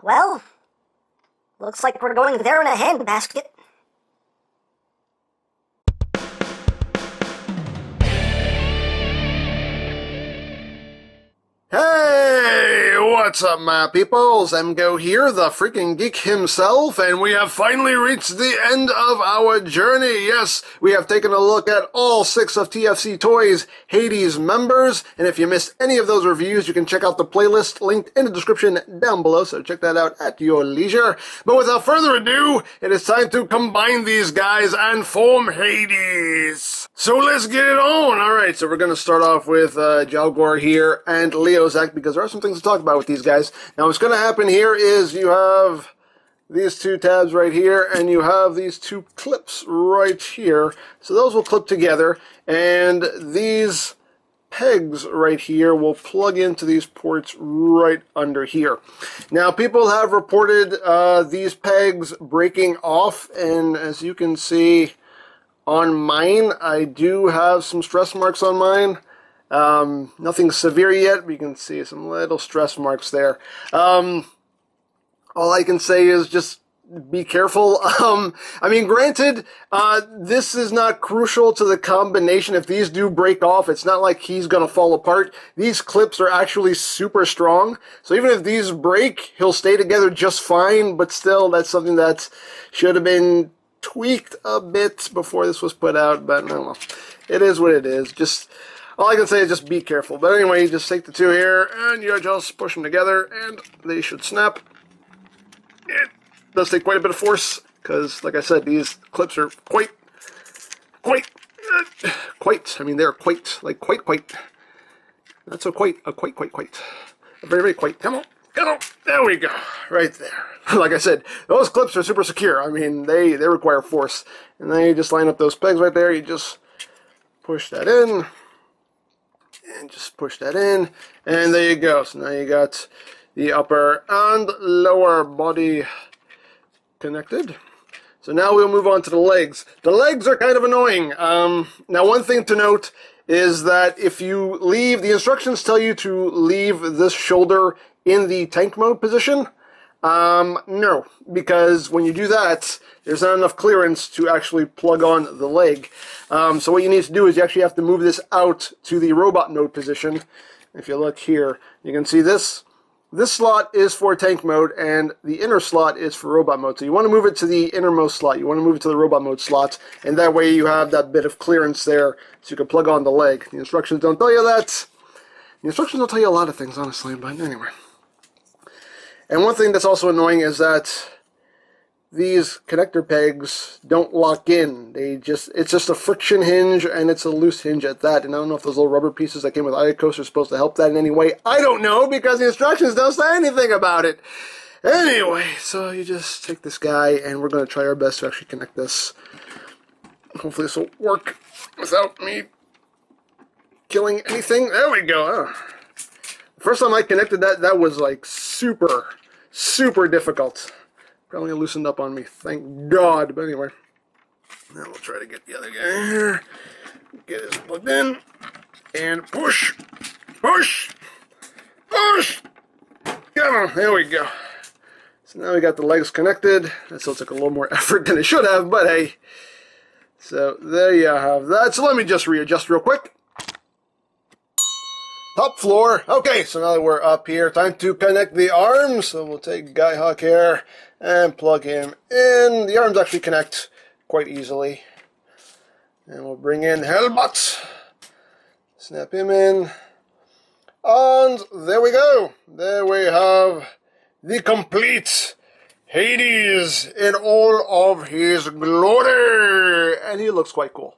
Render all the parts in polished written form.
Well, looks like we're going there in a handbasket. Hey, what's up, my peoples? EmGo here, the freaking geek himself, and we have finally reached the end of our journey. Yes, we have taken a look at all 6 of TFC Toys' HADES members, and if you missed any of those reviews, you can check out the playlist linked in the description down below, so check that out at your leisure. But without further ado, it is time to combine these guys and form HADES. So let's get it on! Alright, so we're going to start off with Jalgor here and Liokaiser, because there are some things to talk about with these guys. Now what's going to happen here is you have these 2 tabs right here, and you have these 2 clips right here. So those will clip together, and these pegs right here will plug into these ports right under here. Now people have reported these pegs breaking off, and as you can see on mine, I do have some stress marks on mine. Nothing severe yet, but you can see some little stress marks there. All I can say is just be careful. I mean, granted, this is not crucial to the combination. If these do break off, it's not like he's going to fall apart. These clips are actually super strong. So even if these break, he'll stay together just fine. But still, that's something that should have been tweaked a bit before this was put out. But I don't know. It is what it is. Just all I can say is just be careful. But anyway, you just take the 2 here, and you just push them together, and they should snap. It does take quite a bit of force, because, like I said, these clips are quite, I mean, they're quite, not so quite, a very, very quite. Come on, there we go, right there. Like I said, those clips are super secure. I mean, they require force. And then you just line up those pegs right there, you just push that in, and just push that in, and there you go. So now you got the upper and lower body connected. So now we'll move on to the legs. The legs are kind of annoying. Now one thing to note is that if you leave, the instructions tell you to leave this shoulder in the tank mode position. No, because when you do that, there's not enough clearance to actually plug on the leg. So what you need to do is you actually have to move this out to the robot mode position. If you look here, you can see this slot is for tank mode, and the inner slot is for robot mode. So you want to move it to the innermost slot. You want to move it to the robot mode slot, and that way you have that bit of clearance there so you can plug on the leg. The instructions don't tell you that. The instructions don't tell you a lot of things, honestly, but anyway. And one thing that's also annoying is that these connector pegs don't lock in. It's just a friction hinge, and it's a loose hinge at that. And I don't know if those little rubber pieces that came with Articulation are supposed to help that in any way. I don't know, because the instructions don't say anything about it. Anyway, so you just take this guy, and we're going to try our best to actually connect this. Hopefully this will work without me killing anything. There we go. Oh. First time I connected that was like super difficult. Probably loosened up on me, thank God. But anyway, now we'll try to get the other guy here. Get this plugged in, and push. Come on, there we go. So now we got the legs connected. That still took a little more effort than it should have, but hey. So there you have that. So let me just readjust real quick. Top floor. Okay, so now that we're up here, time to connect the arms. So we'll take Guy Hawk here and plug him in. The arms actually connect quite easily. And we'll bring in Hellbot. Snap him in. And there we go. There we have the complete HADES in all of his glory. And he looks quite cool.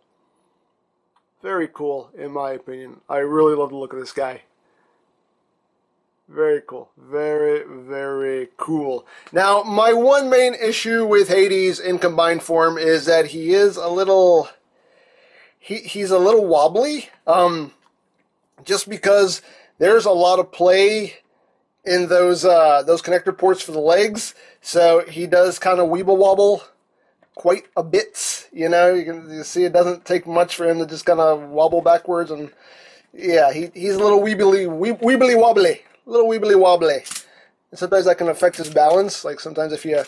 Very cool, in my opinion. I really love the look of this guy. Very cool. Very, very cool. Now, my one main issue with HADES in combined form is that he is a little... He's a little wobbly. Just because there's a lot of play in those connector ports for the legs. So he does kind of weeble wobble quite a bit, you know. You see it doesn't take much for him to just kind of wobble backwards, and yeah, he's a little weebly wobbly, a little weebly wobbly. And sometimes that can affect his balance. Like sometimes if you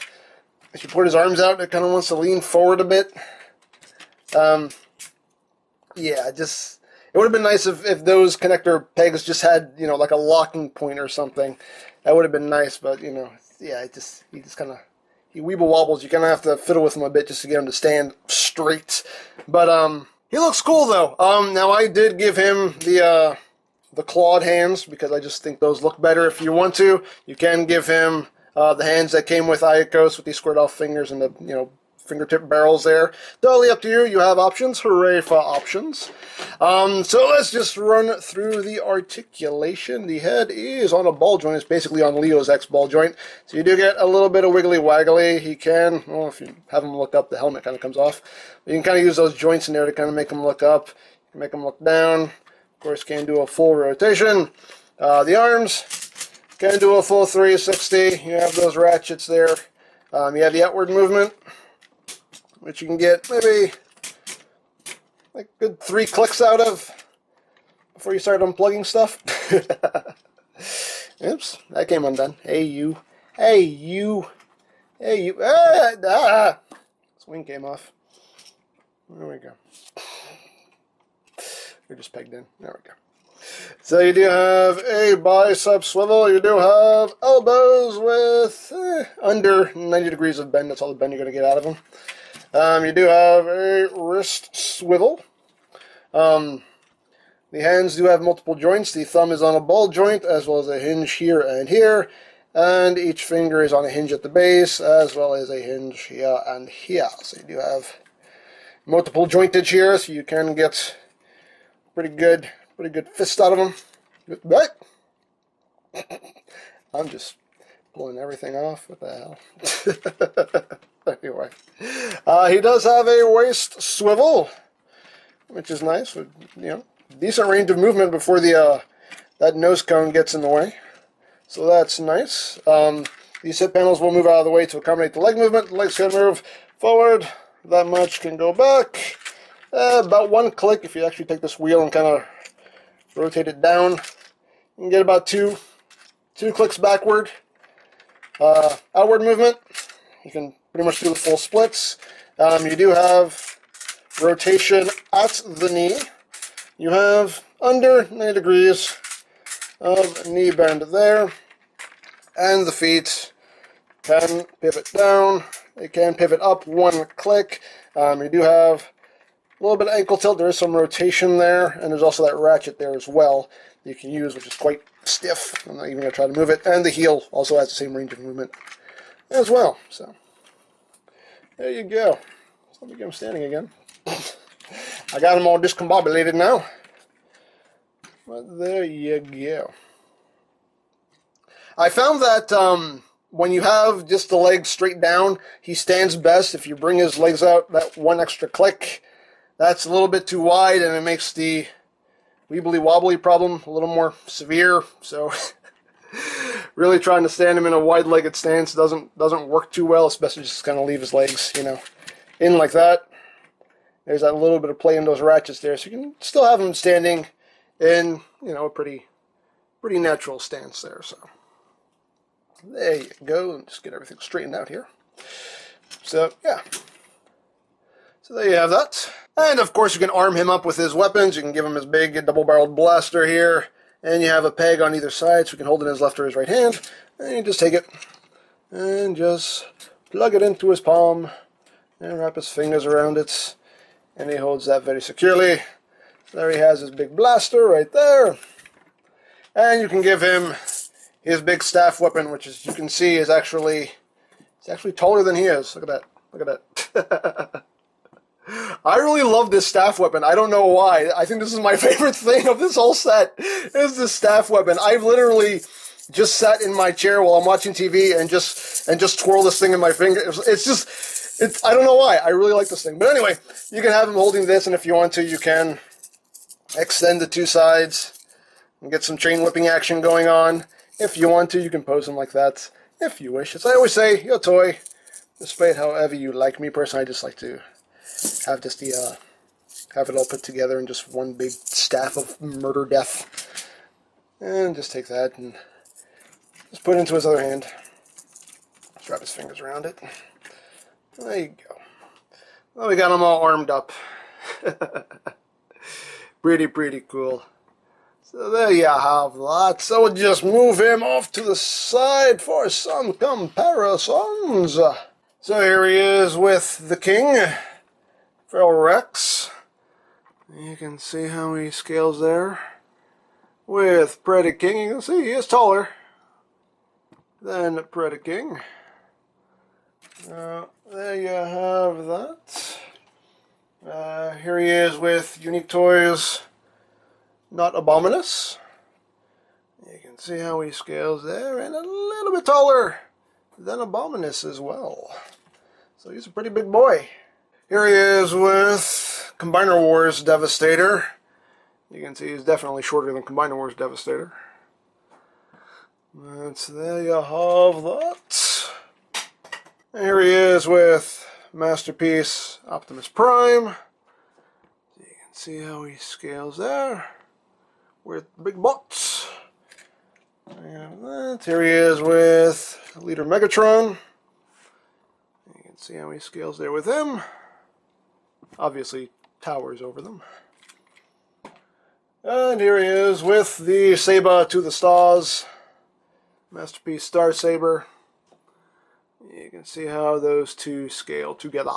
put his arms out, it kind of wants to lean forward a bit. Yeah, it would have been nice if those connector pegs just had, you know, like a locking point or something. That would have been nice, but, you know, yeah, he just kind of, he weeble wobbles. You kind of have to fiddle with him a bit just to get him to stand straight. But, he looks cool, though. Now I did give him the clawed hands because I just think those look better. If you want to, you can give him the hands that came with HADES with these squared off fingers and the, you know, fingertip barrels there. Totally up to you. You have options. Hooray for options. So let's just run through the articulation. The head is on a ball joint. It's basically on Leo's X ball joint. So you do get a little bit of wiggly waggly. He can, well, if you have him look up, the helmet kind of comes off. You can kind of use those joints in there to kind of make him look up, make him look down. Of course, can do a full rotation. The arms can do a full 360. You have those ratchets there. You have the outward movement, which you can get maybe like good 3 clicks out of before you start unplugging stuff. Oops, that came undone. Hey you. Swing came off. There we go. You're just pegged in. There we go. So you do have a bicep swivel. You do have elbows with under 90 degrees of bend. That's all the bend you're going to get out of them. You do have a wrist swivel. The hands do have multiple joints. The thumb is on a ball joint, as well as a hinge here and here. And each finger is on a hinge at the base, as well as a hinge here and here. So you do have multiple jointage here, so you can get pretty good fist out of them. But I'm just pulling everything off. What the hell? Anyway, he does have a waist swivel, which is nice. With, you know, decent range of movement before the that nose cone gets in the way. So that's nice. These hip panels will move out of the way to accommodate the leg movement. The legs can move forward. That much can go back. About 1 click if you actually take this wheel and kind of rotate it down. You can get about two clicks backward. Outward movement. You can pretty much do the full splits. You do have rotation at the knee. You have under 90 degrees of knee bend there. And the feet can pivot down. They can pivot up 1 click. You do have a little bit of ankle tilt. There is some rotation there. And there's also that ratchet there as well that you can use, which is quite stiff. I'm not even going to try to move it. And the heel also has the same range of movement as well. So there you go. So let me get him standing again. I got him all discombobulated now. But there you go. I found that when you have just the legs straight down, he stands best. If you bring his legs out that 1 extra click, that's a little bit too wide, and it makes the weebly wobbly problem a little more severe. So really trying to stand him in a wide-legged stance doesn't work too well. It's best to just kind of leave his legs, you know, in like that. There's that little bit of play in those ratchets there, so you can still have him standing in, you know, a pretty natural stance there. So there you go. And just get everything straightened out here. So yeah. So there you have that. And of course you can arm him up with his weapons. You can give him his big double-barreled blaster here. And you have a peg on either side so you can hold it in his left or his right hand. And you just take it and just plug it into his palm and wrap his fingers around it. And he holds that very securely. So there he has his big blaster right there. And you can give him his big staff weapon, which, as you can see, is actually taller than he is. Look at that. Look at that. I really love this staff weapon. I don't know why. I think this is my favorite thing of this whole set, is this staff weapon. I've literally just sat in my chair while I'm watching TV and just twirl this thing in my finger. It's I don't know why. I really like this thing. But anyway, you can have him holding this, and if you want to, you can extend the 2 sides and get some chain whipping action going on. If you want to, you can pose him like that, if you wish. As I always say, your toy, display it however you like. Me personally, I just like to have just have it all put together in just one big staff of murder death. And just take that and Just put it into his other hand. Just wrap his fingers around it. There you go. Well, we got him all armed up. Pretty cool. So there you have that. So we'll just move him off to the side for some comparisons. So here he is with the king, Feral Rex. You can see how he scales there. With Pretty King, you can see he is taller than Pretty King. There you have that. Here he is with Unique Toys, Not Abominous. You can see how he scales there, and a little bit taller than Abominous as well. So he's a pretty big boy. Here he is with Combiner Wars Devastator. You can see he's definitely shorter than Combiner Wars Devastator. So there you have that. And here he is with Masterpiece Optimus Prime. You can see how he scales there with big butts. And that. Here he is with Leader Megatron. You can see how he scales there with him. Obviously towers over them. And here he is with the Saba to the Stars, Masterpiece Star Saber. You can see how those two scale together.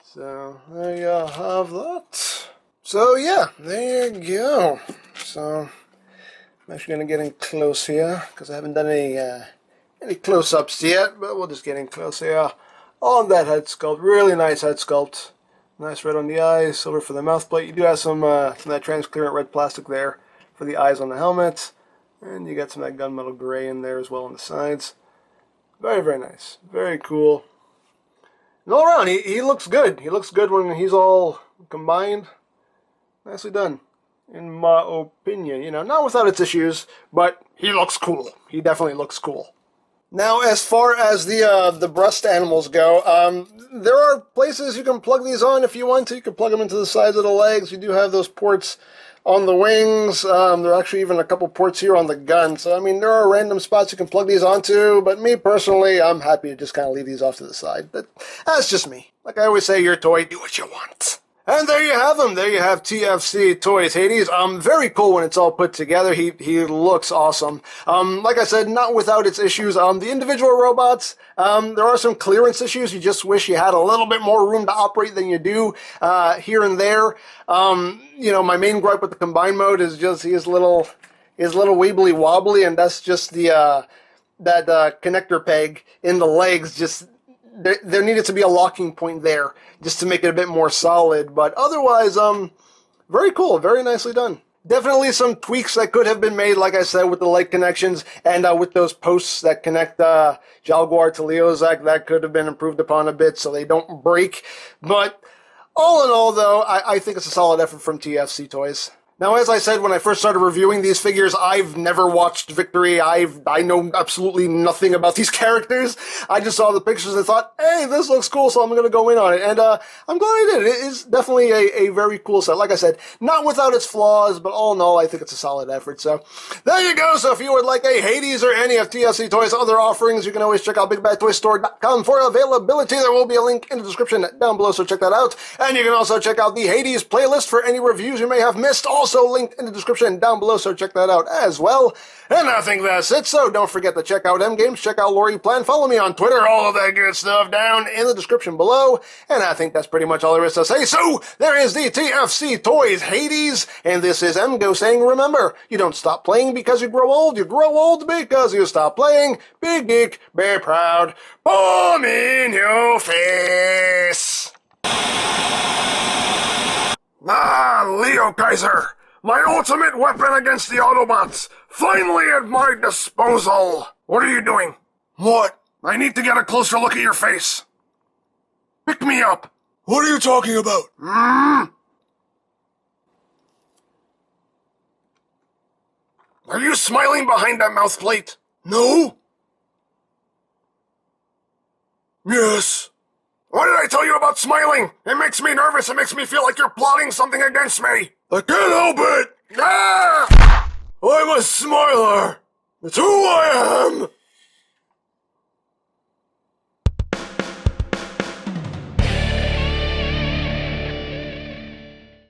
So there you have that. So yeah, there you go. So I'm actually going to get in close here because I haven't done any close-ups yet, but we'll just get in close here on that head sculpt. Really nice head sculpt. Nice red on the eyes, silver for the mouth plate. You do have some of that transparent red plastic there for the eyes on the helmet. And you got some of that gunmetal gray in there as well on the sides. Very nice. Very cool. And all around, he looks good. He looks good when he's all combined. Nicely done, in my opinion. You know, not without its issues, but he looks cool. He definitely looks cool. Now, as far as the breast animals go, there are places you can plug these on if you want to. You can plug them into the sides of the legs. You do have those ports on the wings. There are actually even a couple ports here on the gun. So, I mean, there are random spots you can plug these onto. But me, personally, I'm happy to just kind of leave these off to the side. But that's just me. Like I always say, your toy, do what you want. And there you have them. There you have TFC Toys Hades. Very cool when it's all put together. He looks awesome. Like I said, not without its issues. The individual robots, there are some clearance issues. You just wish you had a little bit more room to operate than you do here and there. You know, my main gripe with the combined mode is just he is a little weebly wobbly, and that's just the that connector peg in the legs. Just there needed to be a locking point there just to make it a bit more solid. But otherwise, very cool, very nicely done. Definitely some tweaks that could have been made, like I said, with the leg connections and with those posts that connect Jaguar to Leozak. That could have been improved upon a bit so they don't break. But all in all, though, I think it's a solid effort from TFC Toys. Now, as I said when I first started reviewing these figures, I've never watched Victory. I know absolutely nothing about these characters. I just saw the pictures and thought, hey, this looks cool, so I'm going to go in on it. And I'm glad I did. It is definitely a very cool set. Like I said, not without its flaws, but all in all, I think it's a solid effort. So there you go. So if you would like a Hades or any of TFC Toys' other offerings, you can always check out BigBadToyStore.com for availability. There will be a link in the description down below, so check that out. And you can also check out the Hades playlist for any reviews you may have missed. Also linked in the description down below, so check that out as well. And I think that's it, so don't forget to check out EmGames, check out Lori Plan, follow me on Twitter, all of that good stuff down in the description below. And I think that's pretty much all there is to say. So there is the TFC Toys Hades, and this is EmGo saying, remember, you don't stop playing because you grow old because you stop playing. Be geek, be proud, boom in your face. Liokaiser, my ultimate weapon against the Autobots, finally at my disposal. What are you doing? What? I need to get a closer look at your face. Pick me up. What are you talking about? Are you smiling behind that mouth plate? No. Yes. What did I tell you about smiling? It makes me nervous. It makes me feel like you're plotting something against me. I can't help it. Ah! I'm a smiler. That's who I am.